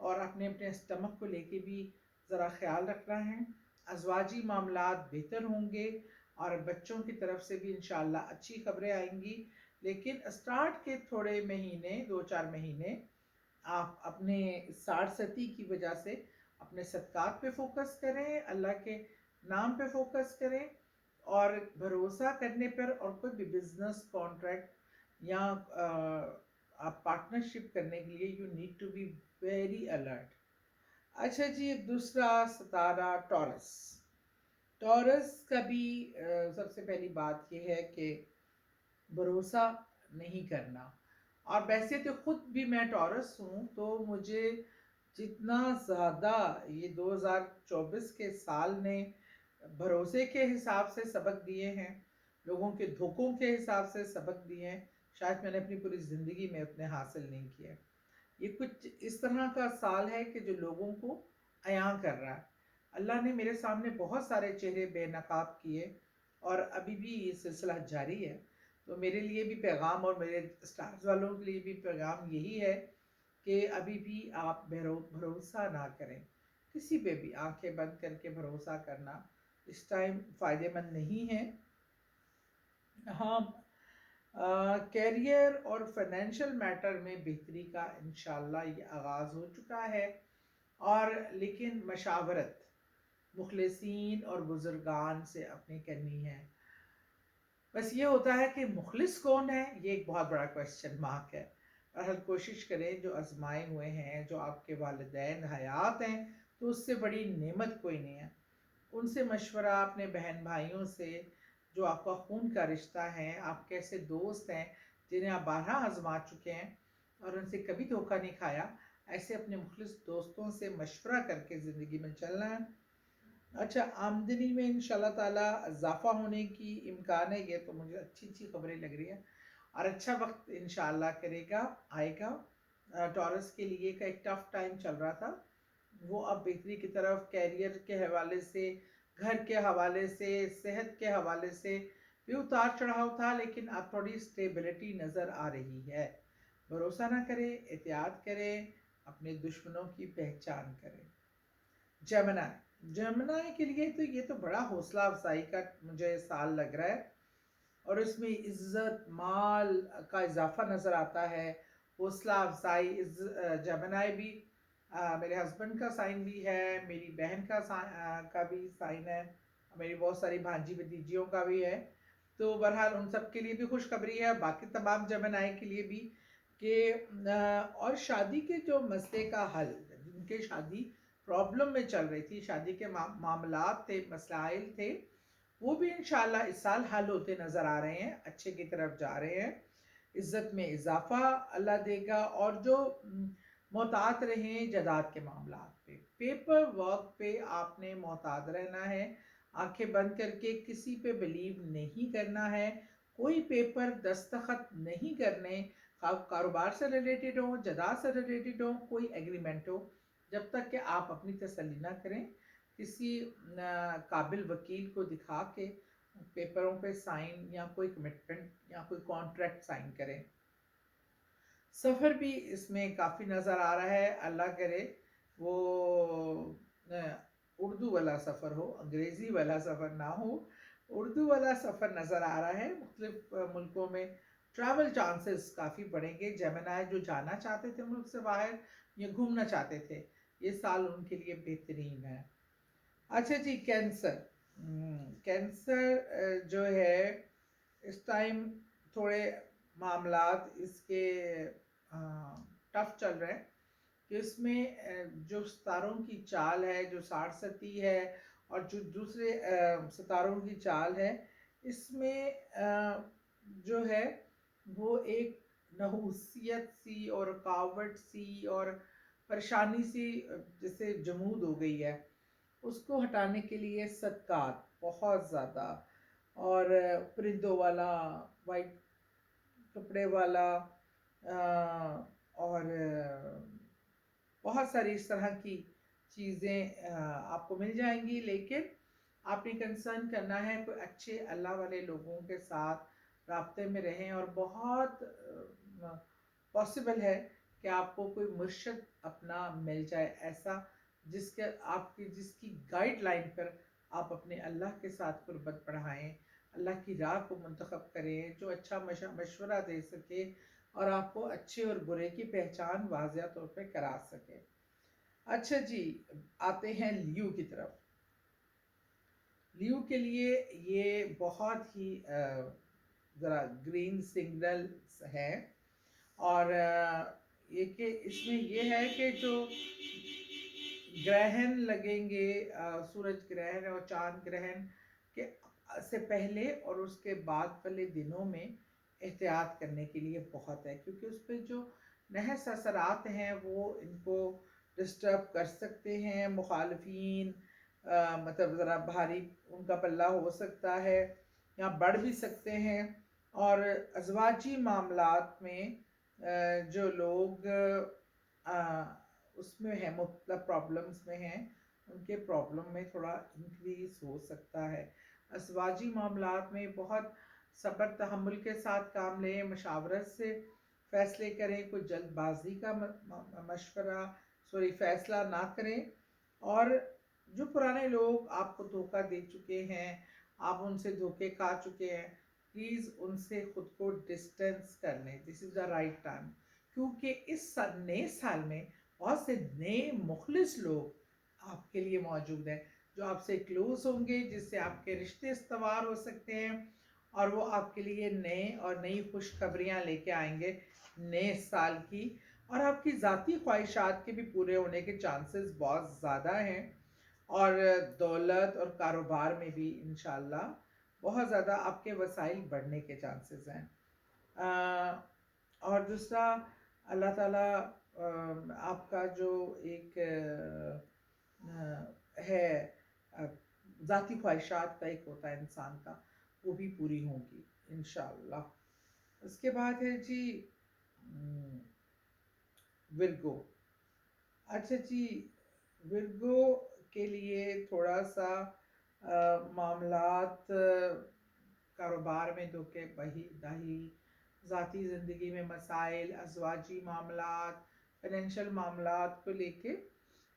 اور اپنے اپنے اسٹمک کو لے کے بھی ذرا خیال رکھنا ہے. ازواجی معاملات بہتر ہوں گے اور بچوں کی طرف سے بھی انشاءاللہ اچھی خبریں آئیں گی. لیکن اسٹارٹ کے تھوڑے مہینے 2-4 مہینے آپ اپنے ساڑھ ستی کی وجہ سے اپنے صدقات پہ فوکس کریں، اللہ کے نام پہ فوکس کریں، اور بھروسہ کرنے پر اور کوئی بھی بزنس کانٹریکٹ یا آپ پارٹنرشپ کرنے کے لیے you need to be very alert. اچھا جی، دوسرا ستارہ ٹورس. ٹورس کا بھی سب سے پہلی بات یہ ہے کہ بھروسہ نہیں کرنا. اور ویسے تو خود بھی میں ٹورس ہوں، تو مجھے جتنا زیادہ یہ 2024 کے سال نے بھروسے کے حساب سے سبق دیے ہیں، لوگوں کے دھوکوں کے حساب سے سبق دیے ہیں، شاید میں نے اپنی پوری زندگی میں اتنے حاصل نہیں کیے. یہ کچھ اس طرح کا سال ہے کہ جو لوگوں کو عیاں کر رہا ہے. اللہ نے میرے سامنے بہت سارے چہرے بے نقاب کیے اور ابھی بھی یہ سلسلہ جاری ہے. تو میرے لیے بھی پیغام اور میرے اسٹارز والوں کے لیے بھی پیغام یہی ہے کہ ابھی بھی آپ بھروسہ نہ کریں کسی پہ بھی. آنکھیں بند کر کے بھروسہ کرنا اس ٹائم فائدے مند نہیں ہے. ہاں، کیریئر اور فائنینشیل میٹر میں بہتری کا انشاءاللہ یہ آغاز ہو چکا ہے، اور لیکن مشاورت مخلصین اور بزرگان سے اپنی کرنی ہے. بس یہ ہوتا ہے کہ مخلص کون ہے، یہ ایک بہت بڑا کویسچن مارک ہے. ہر کوشش کریں، جو آزمائے ہوئے ہیں، جو آپ کے والدین حیات ہیں، تو اس سے بڑی نعمت کوئی نہیں ہے. ان سے مشورہ، اپنے بہن بھائیوں سے جو آپ کا خون کا رشتہ ہے، آپ کے ایسے دوست ہیں جنہیں آپ بارہا آزما چکے ہیں اور ان سے کبھی دھوکہ نہیں کھایا، ایسے اپنے مخلص دوستوں سے مشورہ کر کے زندگی میں چلنا ہے. اچھا، آمدنی میں انشاءاللہ تعالی اضافہ ہونے کی امکان ہے. یہ تو مجھے اچھی خبریں لگ رہی ہیں اور اچھا وقت انشاءاللہ آئے گا. ٹورس کے لیے کا ایک ٹف ٹائم چل رہا تھا، وہ اب بہتری کی طرف، کیریئر کے حوالے سے، گھر کے حوالے سے، صحت کے حوالے سے بھی اتار چڑھاؤ تھا، لیکن اب تھوڑی سٹیبلٹی نظر آ رہی ہے. بھروسہ نہ کریں، احتیاط کریں، اپنے دشمنوں کی پہچان کریں. جیمنائی کے لیے تو یہ تو بڑا حوصلہ افزائی کا مجھے سال لگ رہا ہے، اور اس میں عزت مال کا اضافہ نظر آتا ہے. حوصلہ افزائی، جیمنائی بھی میرے ہسبینڈ کا سائن بھی ہے، میری بہن کا بھی سائن ہے، میری بہت ساری بھانجی بھتیجیوں کا بھی ہے. تو بہرحال ان سب کے لیے بھی خوشخبری ہے، باقی تمام جیمنائی کے لیے بھی کہ اور شادی کے جو مسئلے کا حل، جن کے شادی پرابلم میں چل رہی تھی، شادی کے معاملات تھے، مسائل تھے، وہ بھی انشاءاللہ اس سال حل ہوتے نظر آ رہے ہیں، اچھے کی طرف جا رہے ہیں. عزت میں اضافہ اللہ دے گا. اور جو محتاط رہیں جائیداد کے معاملات پہ، پیپر ورک پہ آپ نے محتاط رہنا ہے. آنکھیں بند کر کے کسی پہ بلیو نہیں کرنا ہے. کوئی پیپر دستخط نہیں کرنے، کاروبار سے ریلیٹڈ ہو، جائیداد سے ریلیٹڈ ہو، کوئی ایگریمنٹ ہو، جب تک کہ آپ اپنی تسلی نہ کریں. کسی قابل وکیل کو دکھا کے پیپروں پہ سائن یا کوئی کمٹمنٹ یا کوئی کانٹریکٹ سائن کریں. سفر بھی اس میں کافی نظر آ رہا ہے. اللہ کرے وہ اردو والا سفر ہو، انگریزی والا سفر نہ ہو. اردو والا سفر نظر آ رہا ہے. مختلف ملکوں میں ٹریول چانسز کافی بڑھیں گے. جیمنائی جو جانا چاہتے تھے ملک سے باہر یا گھومنا چاہتے تھے، یہ سال ان کے لیے بہترین ہے. اچھا جی، کینسر جو ہے اس ٹائم تھوڑے معاملات اس کے ٹف چل رہے ہیں، کہ اس میں جو ستاروں کی چال ہے، جو ساڑھ ستی ہے، اور جو دوسرے ستاروں کی چال ہے، اس میں جو ہے وہ ایک نحوسیت سی اور رکاوٹ سی اور پریشانی سی جیسے جمود ہو گئی ہے. اس کو ہٹانے کے لیے صدقات بہت زیادہ، اور پرندوں والا، وائٹ کپڑے والا، اور بہت ساری اس طرح کی چیزیں آپ کو مل جائیں گی. لیکن آپ نے کنسرن کرنا ہے کوئی اچھے اللہ والے لوگوں کے ساتھ رابطے میں رہیں، اور بہت پاسبل ہے کہ آپ کو کوئی مرشد اپنا مل جائے ایسا جس کی گائیڈ لائن پر آپ اپنے اللہ کے ساتھ قربت بڑھائیں، اللہ کی راہ کو منتخب کریں، جو اچھا مشورہ دے سکے اور آپ کو اچھے اور برے کی پہچان واضح طور پہ کرا سکے۔ اچھا جی، آتے ہیں لیو کی طرف۔ لیو کے لیے یہ بہت ہی ذرا گرین سگنل ہے، اور یہ کہ اس میں یہ ہے کہ جو گرہن لگیں گے، سورج گرہن اور چاند گرہن کے سے پہلے اور اس کے بعد والے دنوں میں احتیاط کرنے کے لیے بہت ہے، کیونکہ اس پہ جو نحس اثرات ہیں وہ ان کو ڈسٹرب کر سکتے ہیں۔ مخالفین مطلب ذرا بھاری ان کا پلہ ہو سکتا ہے یا بڑھ بھی سکتے ہیں، اور ازواجی معاملات میں جو لوگ اس میں ہیں، مختلف پرابلمز میں ہیں، ان کے پرابلم میں تھوڑا انکریز ہو سکتا ہے۔ ازواجی معاملات میں بہت صبر تحمل کے ساتھ کام لیں، مشاورت سے فیصلے کریں، کوئی جلد بازی کا فیصلہ نہ کریں، اور جو پرانے لوگ آپ کو دھوکہ دے چکے ہیں، آپ ان سے دھوکے کھا چکے ہیں، پلیز ان سے خود کو ڈسٹینس کر لیں۔ دس از دا رائٹ ٹائم، کیونکہ اس نئے سال میں بہت سے نئے مخلص لوگ آپ کے لیے موجود ہیں، جو آپ سے کلوز ہوں گے، جس سے آپ کے رشتے استوار ہو سکتے ہیں، اور وہ آپ کے لیے نئے اور نئی خوشخبریاں لے کے آئیں گے نئے سال کی، اور آپ کی ذاتی خواہشات کے بھی پورے ہونے کے چانسز بہت زیادہ ہیں، اور دولت اور کاروبار میں بھی انشاءاللہ بہت زیادہ آپ کے وسائل بڑھنے کے چانسز ہیں۔ اور دوسرا، اللہ تعالیٰ آپ کا جو ایک ہے ذاتی خواہشات کا ایک ہوتا ہے انسان کا، وہ بھی پوری ہوں گی انشاءاللہ۔ اس کے بعد ہے جی ورگو۔ اچھا جی، ورگو کے لیے تھوڑا سا معاملات، کاروبار میں دھوکے دہی، ذاتی زندگی میں مسائل، ازواجی معاملات، فائنینشیل معاملات کو لے کے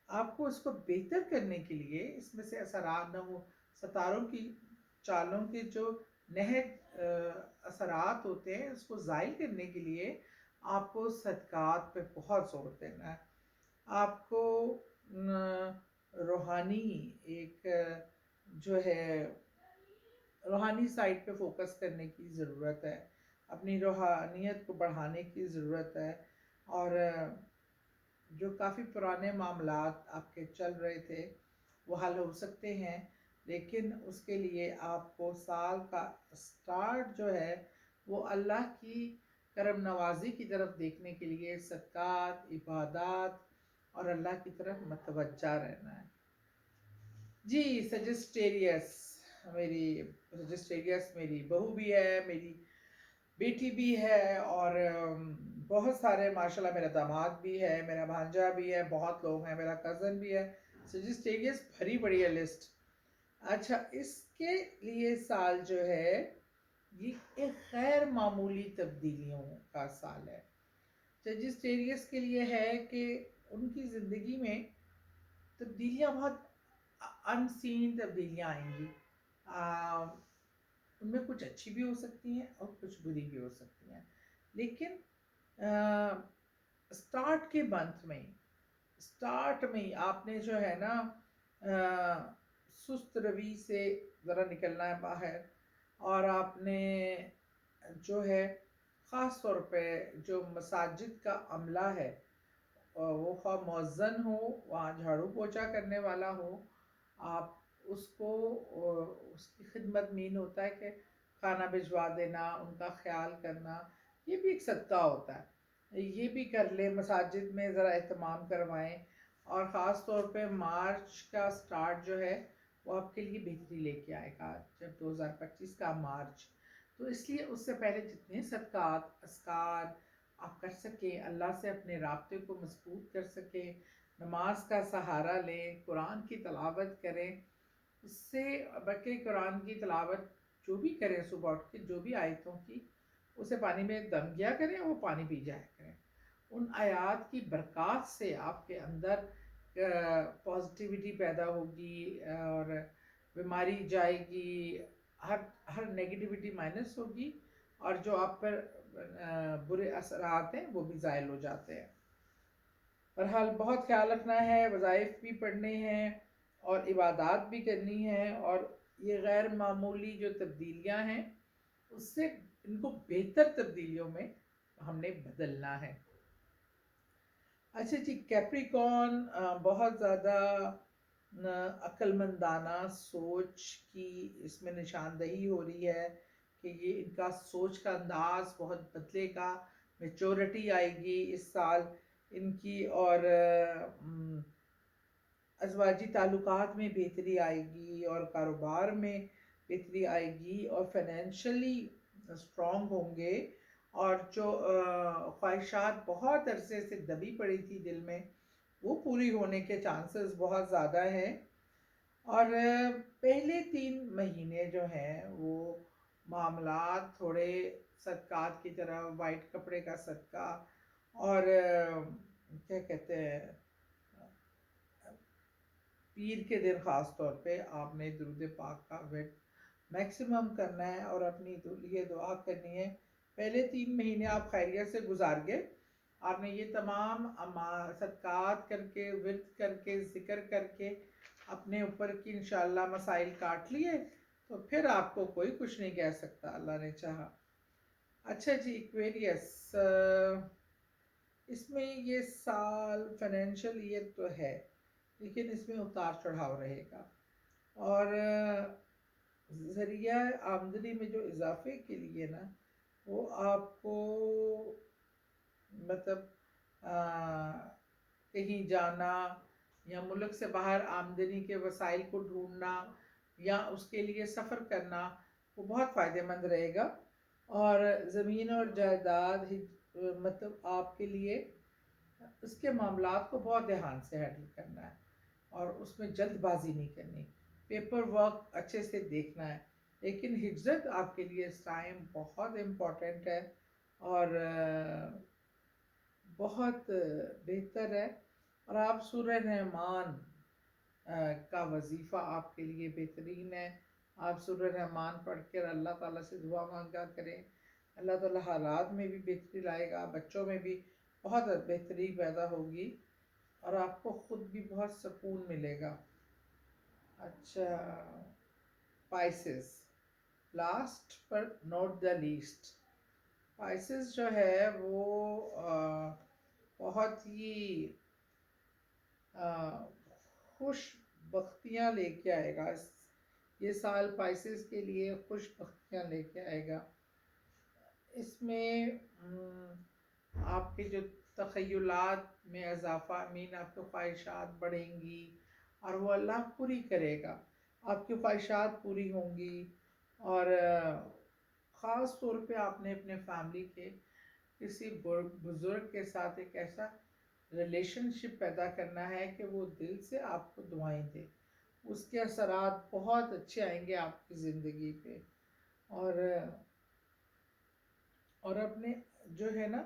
آپ کو اس کو بہتر کرنے کے لیے، اس میں سے اثرات نہ ہو، ستاروں کی چالوں کے جو نہج اثرات ہوتے ہیں اس کو زائل کرنے کے لیے آپ کو صدقات پہ بہت زور دینا ہے۔ آپ کو روحانی ایک جو ہے روحانی سائٹ پہ فوکس کرنے کی ضرورت ہے، اپنی روحانیت کو بڑھانے کی ضرورت ہے، اور جو کافی پرانے معاملات آپ کے چل رہے تھے وہ حل ہو سکتے ہیں، لیکن اس کے لیے آپ کو سال کا سٹارٹ جو ہے وہ اللہ کی کرم نوازی کی طرف دیکھنے کے لیے صدقات، عبادات اور اللہ کی طرف متوجہ رہنا ہے۔ جی، سجسٹیریس میری بہو بھی ہے، میری بیٹی بھی ہے، اور بہت سارے ماشاءاللہ میرا داماد بھی ہے، میرا بھانجا بھی ہے، بہت لوگ ہیں، میرا کزن بھی ہے۔ سجسٹیریس بھری بڑی ہے لسٹ۔ اچھا، اس کے لیے سال جو ہے یہ ایک غیر معمولی تبدیلیوں کا سال ہے۔ سجسٹیریس کے لیے ہے کہ ان کی زندگی میں تبدیلیاں بہت ان سین تبدیلیاں آئیں گی، ان میں کچھ اچھی بھی ہو سکتی ہیں اور کچھ بری بھی ہو سکتی ہیں، لیکن سٹارٹ کے منتھ میں آپ نے جو ہے نا سست روی سے ذرا نکلنا ہے باہر، اور آپ نے جو ہے خاص طور پہ جو مساجد کا عملہ ہے، وہ خواہ مؤذن ہو، وہاں جھاڑو پوچھا کرنے والا ہو، آپ اس کو اس کی خدمت مین ہوتا ہے کہ کھانا بھجوا دینا، ان کا خیال کرنا، یہ بھی ایک صدقہ ہوتا ہے، یہ بھی کر لیں، مساجد میں ذرا اہتمام کروائیں، اور خاص طور پہ مارچ کا سٹارٹ جو ہے وہ آپ کے لیے بہتری لے کے آئے گا، جب 2025 کا مارچ، تو اس لیے اس سے پہلے جتنے صدقات، اذکار آپ کر سکیں، اللہ سے اپنے رابطے کو مضبوط کر سکیں، نماز کا سہارا لیں، قرآن کی تلاوت کریں، اس سے بلکہ قرآن کی تلاوت جو بھی کریں صبح اٹھ کے، جو بھی آیتوں کی، اسے پانی میں دم کیا کریں، وہ پانی پی جایا کریں، ان آیات کی برکات سے آپ کے اندر پازیٹیوٹی پیدا ہوگی، اور بیماری جائے گی، ہر ہر نیگیٹیوٹی مائنس ہوگی، اور جو آپ پر برے اثرات ہیں وہ بھی زائل ہو جاتے ہیں۔ بہرحال بہت خیال رکھنا ہے، وظائف بھی پڑھنے ہیں اور عبادات بھی کرنی ہیں، اور یہ غیر معمولی جو تبدیلیاں ہیں اس سے ان کو بہتر تبدیلیوں میں ہم نے بدلنا ہے۔ اچھا جی، کیپریکون بہت زیادہ عقل مندانہ سوچ کی اس میں نشاندہی ہو رہی ہے کہ یہ ان کا سوچ کا انداز بہت بدلے گا، میچورٹی آئے گی اس سال ان کی، اور ازواجی تعلقات میں بہتری آئے گی، اور کاروبار میں بہتری آئے گی، اور فائنینشلی اسٹرانگ ہوں گے، اور جو خواہشات بہت عرصے سے دبی پڑی تھی دل میں وہ پوری ہونے کے چانسز بہت زیادہ ہیں۔ اور پہلے 3 مہینے جو ہیں وہ معاملات تھوڑے صدقات کی طرح، وائٹ کپڑے کا صدقہ، اور کیا کہتے ہیں، پیر کے دن خاص طور پہ آپ نے درود پاک کا ورد میکسیمم کرنا ہے، اور اپنی لیے دعا کرنی ہے۔ پہلے 3 مہینے آپ خیریت سے گزار گئے، آپ نے یہ تمام صدقات کر کے، ورد کر کے، ذکر کر کے اپنے اوپر کی انشاءاللہ مسائل کاٹ لیے، تو پھر آپ کو کوئی کچھ نہیں کہہ سکتا اللہ نے چاہا۔ اچھا جی، ایکویریس، اس میں یہ سال فائنینشیل ایئر تو ہے لیکن اس میں اتار چڑھاؤ رہے گا، اور ذریعہ آمدنی میں جو اضافے کے لیے نا وہ آپ کو مطلب کہیں جانا یا ملک سے باہر آمدنی کے وسائل کو ڈھونڈنا یا اس کے لیے سفر کرنا وہ بہت فائدہ مند رہے گا، اور زمین اور جائیداد مطلب آپ کے لیے اس کے معاملات کو بہت دھیان سے ہینڈل کرنا ہے، اور اس میں جلد بازی نہیں کرنی، پیپر ورک اچھے سے دیکھنا ہے، لیکن ہجرت آپ کے لیے اس ٹائم بہت امپورٹنٹ ہے اور بہت بہتر ہے، اور آپ سورہ رحمان کا وظیفہ آپ کے لیے بہترین ہے۔ آپ سورہ رحمان پڑھ کر اللہ تعالیٰ سے دعا مانگا کریں، اللہ تعالیٰ حالات میں بھی بہتری لائے گا، بچوں میں بھی بہت بہتری پیدا ہوگی، اور آپ کو خود بھی بہت سکون ملے گا۔ اچھا، پائسز، لاسٹ پر نوٹ دا لیسٹ، پائسز جو ہے وہ بہت ہی خوش بختیاں لے کے آئے گا، یہ سال پائسز کے لیے خوش بختیاں لے کے آئے گا۔ اس میں آپ کے جو تخیلات میں اضافہ، آپ کی خواہشات بڑھیں گی اور وہ اللہ پوری کرے گا، آپ کی خواہشات پوری ہوں گی، اور خاص طور پہ آپ نے اپنے فیملی کے کسی بزرگ کے ساتھ ایک ایسا ریلیشن شپ پیدا کرنا ہے کہ وہ دل سے آپ کو دعائیں دے، اس کے اثرات بہت اچھے آئیں گے آپ کی زندگی پہ، اور اپنے جو ہے نا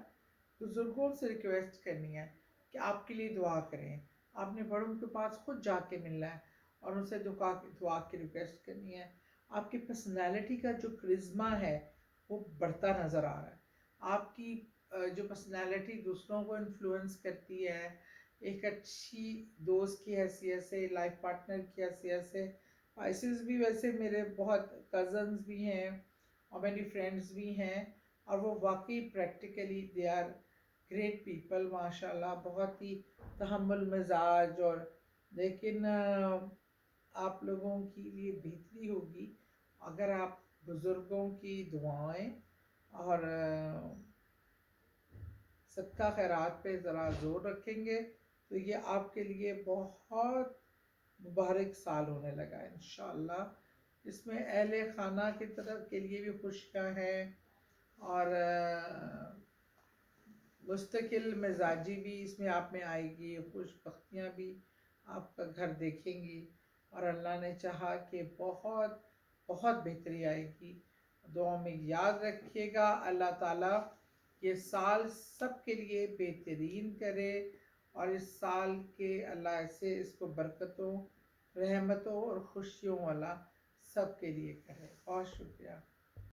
بزرگوں سے ریکویسٹ کرنی ہے کہ آپ کے لیے دعا کریں، آپ نے بڑوں کے پاس خود جا کے ملنا ہے اور ان سے دعا کی ریکویسٹ کرنی ہے۔ آپ کی پرسنالٹی کا جو کرزما ہے وہ بڑھتا نظر آ رہا ہے، آپ کی جو پرسنالٹی دوسروں کو انفلوئنس کرتی ہے، ایک اچھی دوست کی حیثیت سے، لائف پارٹنر کی حیثیت سے، پائسز بھی ویسے میرے بہت کزنز بھی ہیں اور میری فرینڈز بھی ہیں، اور وہ واقعی practically they are great people ماشاء اللہ، بہت ہی تحمل مزاج، اور لیکن آپ لوگوں کے لیے بہتری ہوگی اگر آپ بزرگوں کی دعائیں اور صدقہ خیرات پہ ذرا زور رکھیں گے تو یہ آپ کے لیے بہت مبارک سال ہونے لگا انشاءاللہ۔ اس میں اہل خانہ کی طرف کے لیے بھی خوشیاں ہیں، اور مستقل مزاجی بھی اس میں آپ میں آئے گی، خوش بختیاں بھی آپ کا گھر دیکھیں گی، اور اللہ نے چاہا کہ بہت بہت بہتری آئے گی۔ دعا میں یاد رکھیے گا، اللہ تعالیٰ یہ سال سب کے لیے بہترین کرے، اور اس سال کے اللہ سے اس کو برکتوں، رحمتوں اور خوشیوں والا سب کے لیے کرے۔ بہت شکریہ۔